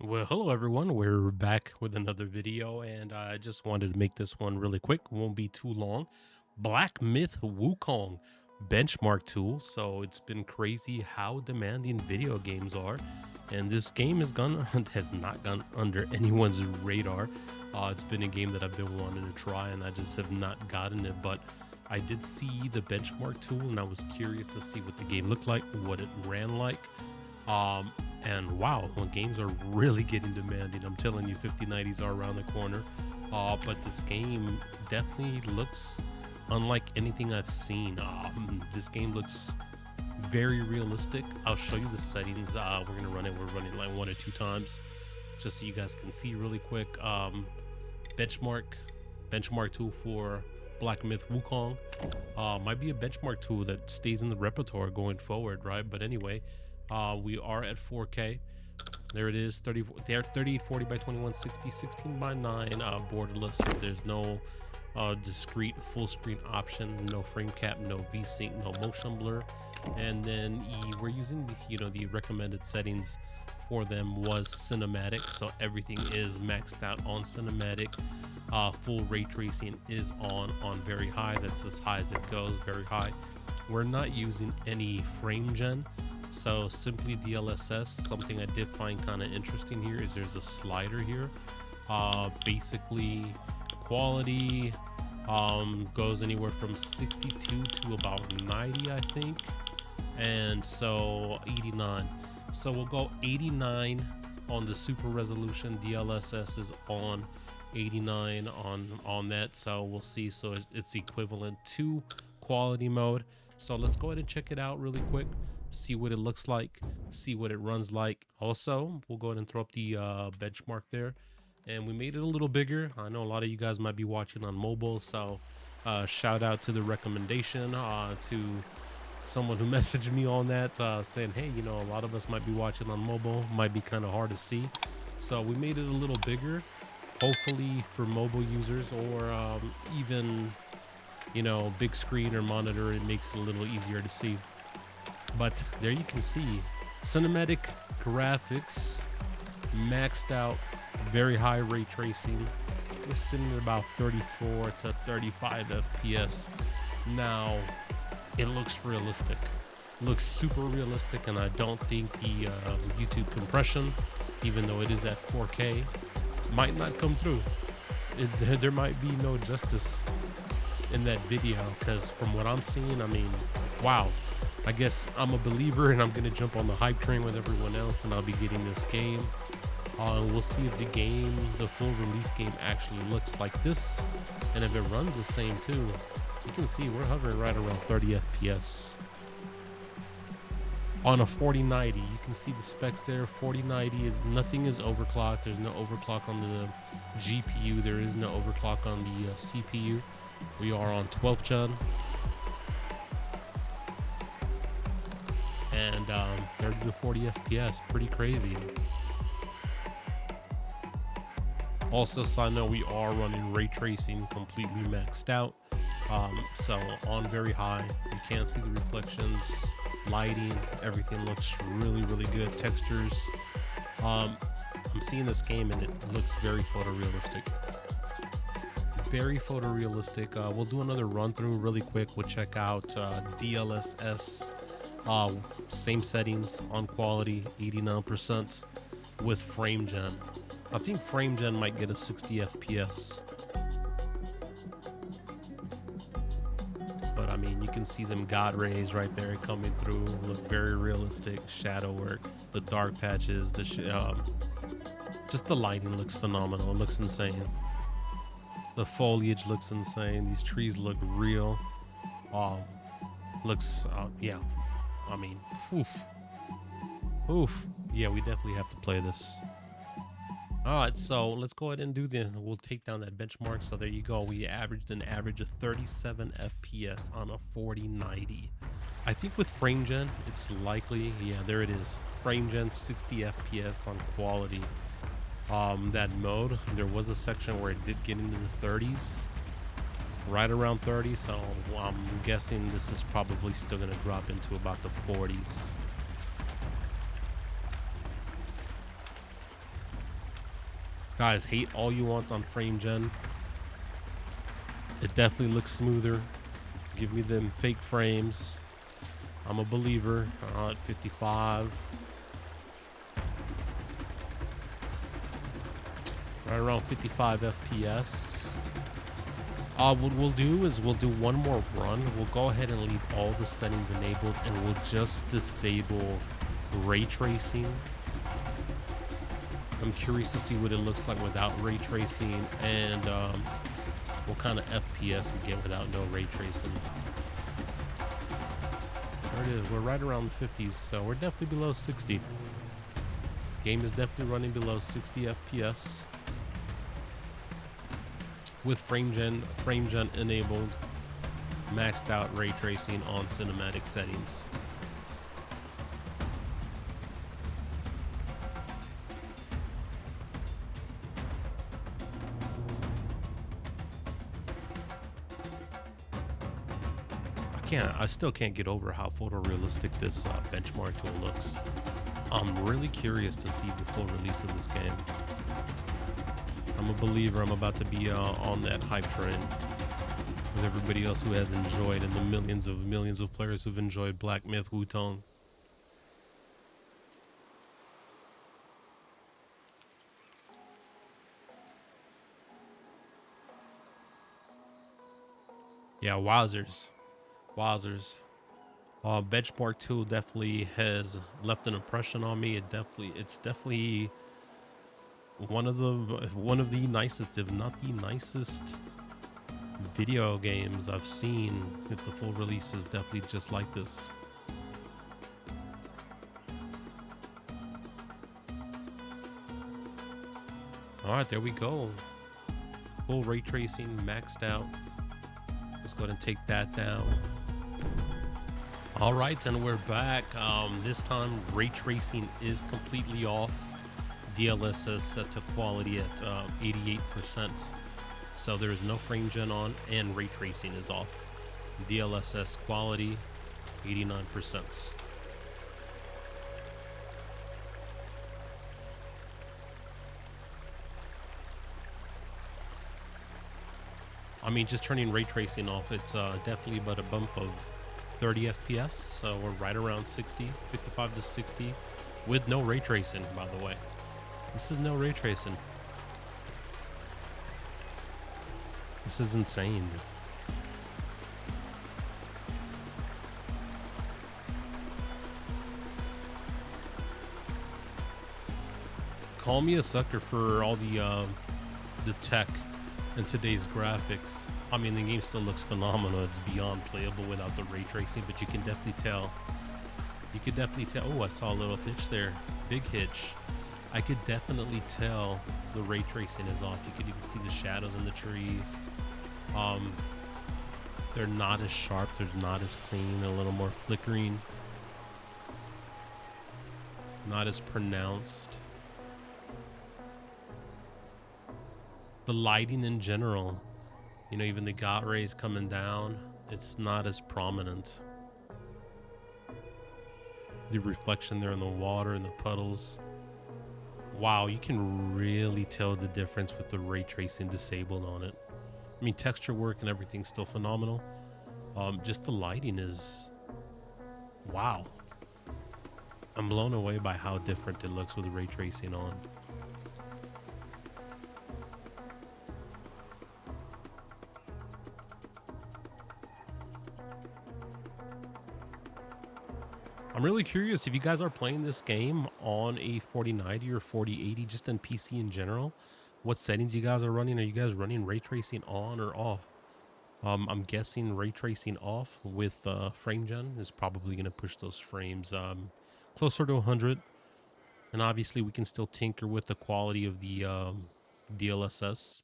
Well, hello everyone. We're back with another video, and I just wanted to make this one really quick. Won't be too long. Black Myth Wukong benchmark tool. So it's been crazy how demanding video games are, and this game has not gone under anyone's radar. It's been a game that I've been wanting to try, and I just have not gotten it. But I did see the benchmark tool, and I was curious to see what the game looked like, what it ran like. And wow, when games are really getting demanding, I'm telling you, 5090s are around the corner. But this game definitely looks unlike anything I've seen. This game looks very realistic. I'll show you the settings. We're gonna run it. We're running like 1 or 2 times, just so you guys can see really quick. Benchmark tool for Black Myth Wukong. Might be a benchmark tool that stays in the repertoire going forward, right? But anyway. We are at 4K. There it is. 3840 by 2160, 16 by 9, borderless. There's no discrete full screen option, no frame cap, no VSync, no motion blur. And then we're using the recommended settings for them was cinematic, so everything is maxed out on cinematic. Full ray tracing is on very high. That's as high as it goes, very high. We're not using any frame gen. So simply DLSS. Something I did find kind of interesting here is there's a slider here. Basically quality goes anywhere from 62 to about 90, I think, and so 89. So we'll go 89 on the super resolution. DLSS is on 89 on that, so we'll see. So it's equivalent to quality mode. So let's go ahead and check it out really quick, see what it looks like, see what it runs like. Also, we'll go ahead and throw up the benchmark there, and we made it a little bigger. I know a lot of you guys might be watching on mobile, so shout out to the recommendation to someone who messaged me on that, saying, hey, a lot of us might be watching on mobile, might be kind of hard to see. So we made it a little bigger, hopefully for mobile users, or even big screen or monitor, it makes it a little easier to see. But there you can see cinematic graphics, maxed out, very high ray tracing. We're sitting at about 34 to 35 FPS. Now it looks realistic, looks super realistic, and I don't think the YouTube compression, even though it is at 4K, might not come through. There might be no justice in that video, because from what I'm seeing, I mean, wow. I guess I'm a believer, and I'm gonna jump on the hype train with everyone else, and I'll be getting this game. We'll see if the full release game actually looks like this, and if it runs the same too. You can see we're hovering right around 30 FPS on a 4090. You can see the specs there. 4090, nothing is overclocked. There's no overclock on the GPU. There is no overclock on the CPU. We are on 12th gen. And 30 to 40 FPS, pretty crazy. Also, side note, we are running ray tracing completely maxed out, so on very high. You can't see the reflections, lighting, everything looks really good. Textures, I'm seeing this game and it looks very photorealistic. We'll do another run through really quick. We'll check out DLSS. Same settings on quality, 89% with frame gen. I think frame gen might get a 60 FPS, but I mean, you can see them God rays right there coming through, look very realistic. Shadow work, the dark patches, just the lighting looks phenomenal. It looks insane. The foliage looks insane. These trees look real. Yeah. I mean, oof. Yeah, we definitely have to play this. All right, so let's go ahead and we'll take down that benchmark. So there you go. We averaged an average of 37 FPS on a 4090. I think with frame gen, it's likely, yeah, there it is. Frame gen, 60 FPS on quality. That mode, there was a section where it did get into the 30s. Right around 30, so I'm guessing this is probably still going to drop into about the 40s. Guys, hate all you want on frame gen. It definitely looks smoother. Give me them fake frames. I'm a believer. At 55. Right around 55 FPS. What we'll do is we'll do one more run. We'll go ahead and leave all the settings enabled, and we'll just disable ray tracing. I'm curious to see what it looks like without ray tracing, and what kind of FPS we get without no ray tracing. There it is. We're right around the 50s, so we're definitely below 60. Game is definitely running below 60 FPS with frame gen enabled, maxed out ray tracing on cinematic settings. I still can't get over how photorealistic this benchmark tool looks. I'm really curious to see the full release of this game. I'm a believer. I'm about to be on that hype train with everybody else who has enjoyed, and the millions of players who've enjoyed Black Myth Wukong. Yeah, wowzers. Benchmark tool definitely has left an impression on me. It's definitely one of the nicest, if not the nicest, video games I've seen. If the full release is definitely just like this. All right, there we go. Full ray tracing maxed out. Let's go ahead and take that down. All right, and we're back. This time ray tracing is completely off. DLSS set to quality at 88%. So there is no frame gen on, and ray tracing is off. DLSS quality 89%. I mean, just turning ray tracing off, it's definitely but a bump of 30 FPS. So we're right around 60, 55 to 60 with no ray tracing, by the way. This is no ray tracing. This is insane. Call me a sucker for all the tech and today's graphics. I mean, the game still looks phenomenal. It's beyond playable without the ray tracing, but you can definitely tell. You could definitely tell. Oh, I saw a little hitch there. Big hitch. I could definitely tell the ray tracing is off. You could even see the shadows in the trees. They're not as sharp. They're not as clean. They're a little more flickering. Not as pronounced. The lighting in general, you know, even the God rays coming down, it's not as prominent. The reflection there in the water and the puddles. Wow, you can really tell the difference with the ray tracing disabled on it. I mean, texture work and everything's still phenomenal. Just the lighting is, wow. I'm blown away by how different it looks with the ray tracing on. I'm really curious if you guys are playing this game on a 4090 or 4080, just in PC in general. What settings you guys are running? Are you guys running ray tracing on or off? I'm guessing ray tracing off with frame gen is probably going to push those frames closer to 100. And obviously we can still tinker with the quality of the DLSS